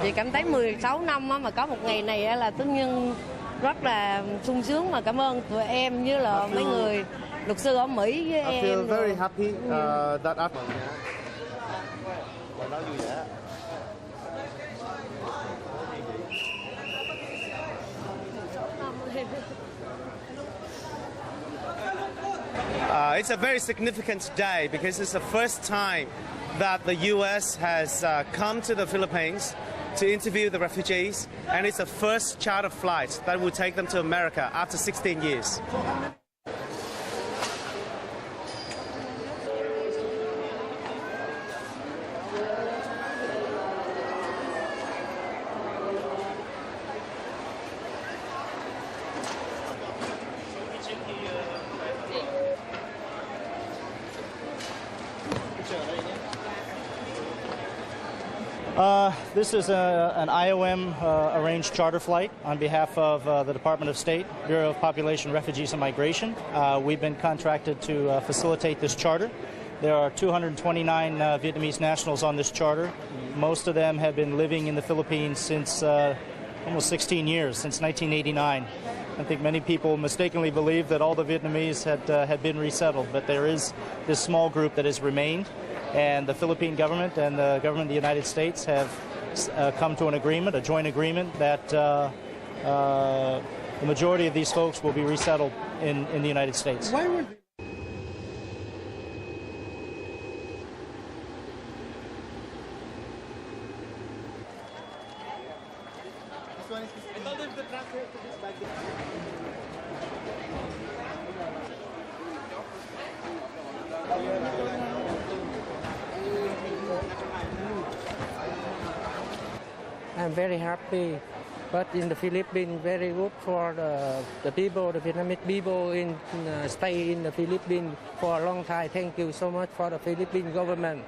Chị cảm thấy 16 năm mà có một ngày này là tất nhiên rất là sung sướng, mà cảm ơn tụi em với là mấy người luật sư ở Mỹ với em. I feel very happy that after. It's a very significant day because it's the first time that the U.S. has come to the Philippines to interview the refugees, and it's the first charter flight that will take them to America after 16 years. This is an IOM arranged charter flight on behalf of the Department of State, Bureau of Population, Refugees and Migration. We've been contracted to facilitate this charter. There are 229 Vietnamese nationals on this charter. Most of them have been living in the Philippines since almost 16 years, since 1989. I think many people mistakenly believe that all the Vietnamese had been resettled, but there is this small group that has remained. And the Philippine government and the government of the United States have come to an agreement, a joint agreement, that the majority of these folks will be resettled in the United States. Why would I'm very happy, but in the Philippines, very good for the people, the Vietnamese people stay in the Philippines for a long time. Thank you so much for the Philippine government.